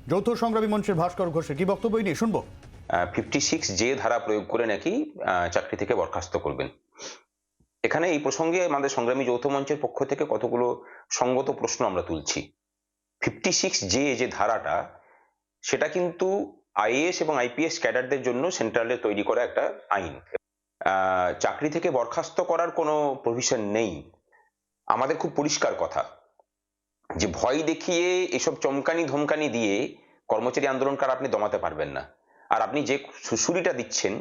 যৌথ সংগ্রামী মঞ্চের ভাস্কর ঘোষের কি বক্তব্য নিয়ে শুনবো। 56 যে ধারা প্রয়োগ করে নাকি চাকরি থেকে বরখাস্ত করবেন। এখানে এই প্রসঙ্গে আমাদের সংগ্রামী যৌথ মঞ্চের পক্ষ থেকে কতগুলো সঙ্গত প্রশ্ন আমরা তুলছি। 56 যে ধারাটা, সেটা কিন্তু আইএএস এবং আইপিএস ক্যাডারদের জন্য সেন্ট্রালে তৈরি করা একটা আইন। চাকরি থেকে বরখাস্ত করার কোনো প্রভিশন নেই। আমাদের খুব পরিষ্কার কথা যে ভয় দেখিয়ে এসব চমকানি ধমকানি দিয়ে কর্মচারী আন্দোলনকার আপনি দমাতে পারবেন না। আর আপনি যে সুশুরিটা দিচ্ছেন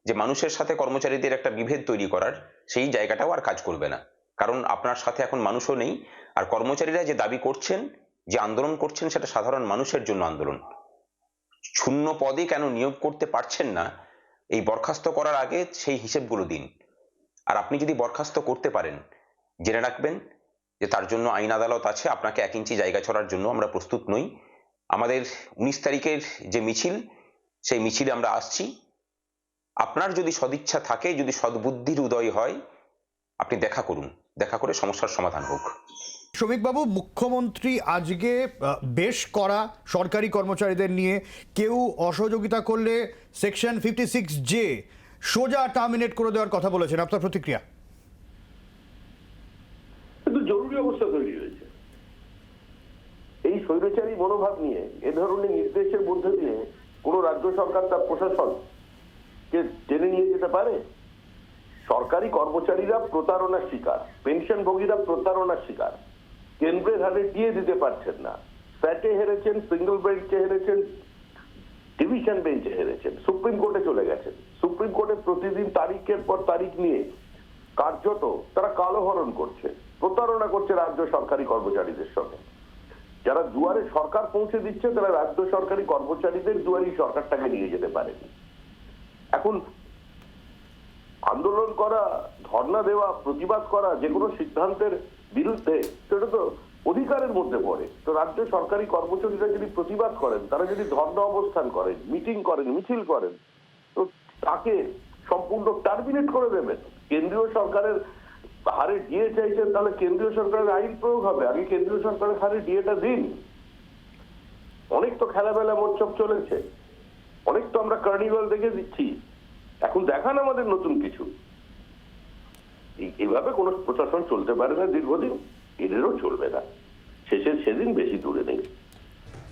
যে মানুষের সাথে কর্মচারীদের একটা বিভেদ তৈরি করার, সেই জায়গাটাও আর কাজ করবে না। কারণ আপনার সাথে এখন মানুষও নেই। আর কর্মচারীরা যে দাবি করছেন, যে আন্দোলন করছেন, সেটা সাধারণ মানুষের জন্য আন্দোলন। শূন্য পদে কেন নিয়োগ করতে পারছেন না, এই বরখাস্ত করার আগে সেই হিসেবগুলো দিন। আর আপনি যদি বরখাস্ত করতে পারেন, জেনে রাখবেন যে তার জন্য আইন আদালত আছে। আপনাকে 1 ইঞ্চি জায়গা ছড়ার জন্য আমরা প্রস্তুত নই। আমাদের 19 তারিখের যে মিছিল, সেই মিছিলে আমরা আসছি। আপনার যদি সদিচ্ছা থাকে, যদি সদ্বুদ্ধির উদয় হয়, আপনি দেখা করুন, দেখা করে সমস্যার সমাধান হোক। শ্রমিকবাবু, মুখ্যমন্ত্রী আজকে বেশ করা সরকারি কর্মচারীদের নিয়ে কেউ অসহযোগিতা করলে সেকশন 56 সোজা টার্মিনেট করে দেওয়ার কথা বলেছেন। আপনার প্রতিক্রিয়া? কিন্তু জরুরি অবস্থা তৈরি হয়েছে। এই স্বৈরাচারী মনোভাব নিয়ে এ ধরনের নির্দেশের মধ্যে দিয়ে কোন রাজ্য সরকার তার প্রশাসনকে টেনে নিয়ে যেতে পারে? সরকারি কর্মচারীরা প্রতারণার শিকার, পেনশনভোগীরা প্রতারণার শিকার, কেন্দ্রের হাতে দিয়ে দিতে পারছেন না। স্যাটে হেরেছেন, সিঙ্গল বেঞ্চে হেরেছেন, ডিভিশন বেঞ্চে হেরেছেন, সুপ্রিম কোর্টে চলে গেছেন। সুপ্রিম কোর্টে প্রতিদিন তারিখের পর তারিখ নিয়ে কার্যত তারা কালোহরণ করছে, প্রতারণা করছে রাজ্য সরকারি কর্মচারীদের সঙ্গে। যারা দুয়ারে সরকার পৌঁছে দিচ্ছে, তারা রাজ্য সরকারি কর্মচারীদের দুয়ারেই সরকারটাকে নিয়ে যেতে পারেনি। এখন আন্দোলন করা, ধর্ণা দেওয়া, প্রতিবাদ করা যে কোনো সিদ্ধান্তের বিরুদ্ধে, সেটা তো অধিকারের মধ্যে পড়ে। তো রাজ্য সরকারি কর্মচারীরা যদি প্রতিবাদ করেন, তারা যদি ধর্ণা অবস্থান করেন, মিটিং করেন, মিছিল করেন, তো তাকে সম্পূর্ণ টার্মিনেট করে দেবেন। কেন্দ্রীয় সরকারের হারে ডিএ চাইছেন, তাহলে কেন্দ্রীয় সরকারের আইন প্রয়োগ হবে। আগে কেন্দ্রীয় সরকারের হারে ডিএটা দিন। অনেক তো খেলাবেলা মৎসব চলেছে, অনেক তো আমরা কার্নিভাল দেখে দিচ্ছি। এখন দেখান আমাদের নতুন কিছু। এইভাবে কোন প্রশাসন চলতে পারে না দীর্ঘদিন, এদেরও চলবে না। সেদিন বেশি দূরে নেই।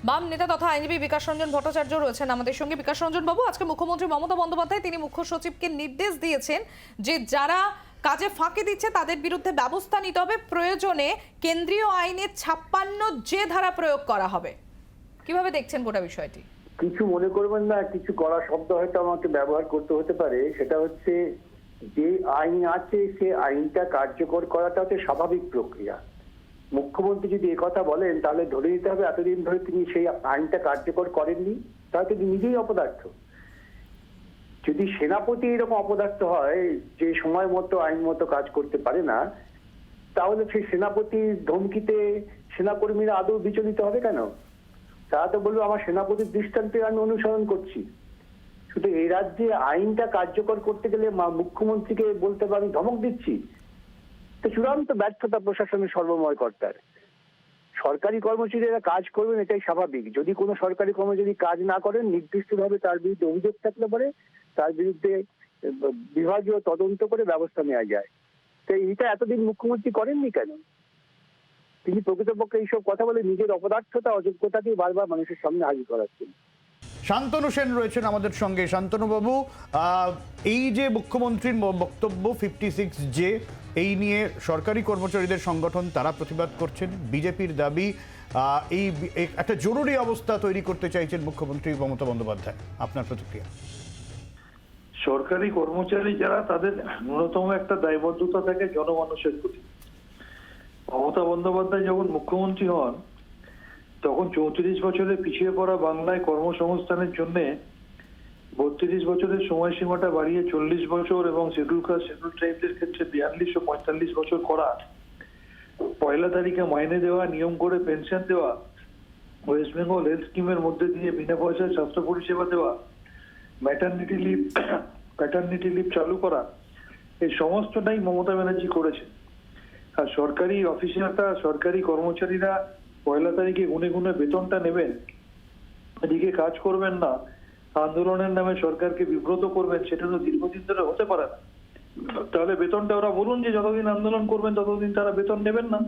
বাম নেতা তথা আইনজীবী বিকাশ রঞ্জন ভট্টাচার্য রয়েছেন আমাদের সঙ্গে। বিকাশ রঞ্জন বাবু, আজকে মুখ্যমন্ত্রী মমতা বন্দ্যোপাধ্যায় তিনি মুখ্য সচিবকে নির্দেশ দিয়েছেন যে যারা কাজে ফাঁকি দিচ্ছে তাদের বিরুদ্ধে ব্যবস্থা নিতে হবে, প্রয়োজনে কেন্দ্রীয় আইনের 56 ধারা প্রয়োগ করা হবে। কিভাবে দেখছেন গোটা বিষয়টি? কিছু মনে করবেন না, কিছু কড়া শব্দ হয়তো আমাকে ব্যবহার করতে হতে পারে। সেটা হচ্ছে, যে আইন আছে সে আইনটা কার্যকর করাটা হচ্ছে স্বাভাবিক প্রক্রিয়া। মুখ্যমন্ত্রী যদি কথা বলেন, তাহলে ধরে নিতে হবে এতদিন ধরে তিনি সেই আইনটা কার্যকর করেননি, তাহলে তিনি নিজেই অপদার্থ। যদি সেনাপতি এরকম অপদার্থ হয় যে সময় মতো আইন মতো কাজ করতে পারে না, তাহলে সেই সেনাপতির ধমকিতে সেনাকর্মীরা আদৌ বিচলিত হবে কেন? তারা তো বলবে আমার সেনাপতির দৃষ্টান্তে আমি অনুসরণ করছি। শুধু এই রাজ্যে আইনটা কার্যকর করতে গেলে মুখ্যমন্ত্রীকে বলতে হবে আমি ধমক দিচ্ছি, তো চূড়ান্ত ব্যর্থতা প্রশাসনের সর্বময় কর্তার। সরকারি কর্মচারীরা কাজ করবেন, এটাই স্বাভাবিক। যদি কোনো সরকারি কর্মচারী কাজ না করেন, নির্দিষ্টভাবে তার বিরুদ্ধে অভিযোগ থাকলে পরে তার বিরুদ্ধে বিভাগীয় তদন্ত করে ব্যবস্থা নেওয়া যায়। তো এটা এতদিন মুখ্যমন্ত্রী করেননি কেন? তিনি প্রকৃতপক্ষে এইসব কথা বলে নিজের অপদার্থতা, অযোগ্যতাকে বারবার মানুষের সামনে হাজির করাচ্ছেন। শান্তনু সেন রয়েছেন আমাদের সঙ্গে। শান্তনু বাবু, এই যে মুখ্যমন্ত্রীর বক্তব্য 56 এই নিয়ে সরকারি কর্মচারীদের সংগঠন তারা প্রতিবাদ করছেন। বিজেপির দাবি এই একটা জরুরি অবস্থা তৈরি করতে চাইছেন মুখ্যমন্ত্রী মমতা বন্দ্যোপাধ্যায়। আপনার প্রতিক্রিয়া? সরকারি কর্মচারী যারা, তাদের ন্যূনতম একটা দায়বদ্ধতা থাকে জনমানুষের প্রতি। মমতা বন্দ্যোপাধ্যায় যখন মুখ্যমন্ত্রী হন, তখন 34 বছরের পিছিয়ে পড়া বাংলায় কর্মসংস্থানের জন্য 32 বছরের সময়সীমাটা বাড়িয়ে 40 বছর এবং শিডিউল কাস্ট শিডিউল ট্রাইবদের ক্ষেত্রে 42 ও 45 বছর করা, পয়লা তারিখে মাইনে দেওয়া, নিয়ম করে পেনশন দেওয়া, ওয়েস্ট বেঙ্গল হেলথ স্কিমের মধ্যে দিয়ে বিনা পয়সায় স্বাস্থ্য পরিষেবা দেওয়া, প্যাটার্নিটি লিভ চালু করা, এই সমস্তটাই মমতা ব্যানার্জি করেছে। আর সরকারি অফিসাররা, সরকারি কর্মচারীরা পয়লা তারিখে গুনে গুনে বেতনটা নেবেন, এদিকে কাজ করবেন না, আন্দোলনের নামে সরকারকে বিব্রত করবেন, সেটা তো দীর্ঘদিন ধরে হতে পারে না। তাহলে বেতনটা ওরা বলুন যে যতদিন আন্দোলন করবেন ততদিন তারা বেতন নেবেন না।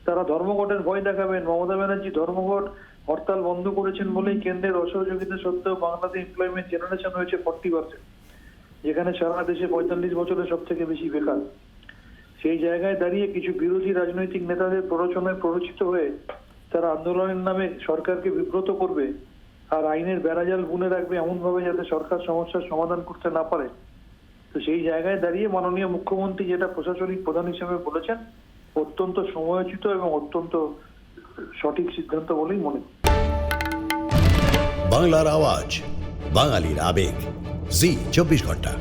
তারা ধর্মঘটের ভয় দেখাবেন। মমতা ব্যানার্জি ধর্মঘট হরতাল বন্ধ করেছেন বলেই কেন্দ্রের অসহযোগিতা সত্ত্বেও বাংলাতে এমপ্লয়মেন্ট জেনারেশন হয়েছে 40%, যেখানে সারা দেশে 45 বছরে সব থেকে বেশি বেকার। সেই জায়গায় দাঁড়িয়ে কিছু বিরোধী রাজনৈতিক নেতাদের প্ররোচনায় প্ররোচিত হয়ে তারা আন্দোলনের নামে সরকারকে বিব্রত করবে আর আইনের বেড়াজাল বুনে রাখবে এমন ভাবে যাতে সরকার সমস্যার সমাধান করতে না পারে। তো সেই জায়গায় দাঁড়িয়ে মাননীয় মুখ্যমন্ত্রী যেটা প্রশাসনিক প্রধান হিসেবে বলেছেন অত্যন্ত সময়োচিত এবং অত্যন্ত সঠিক সিদ্ধান্ত বলেই মনে করি। বাংলার আওয়াজ, বাঙালির আবেগ, জি 24 ঘন্টা।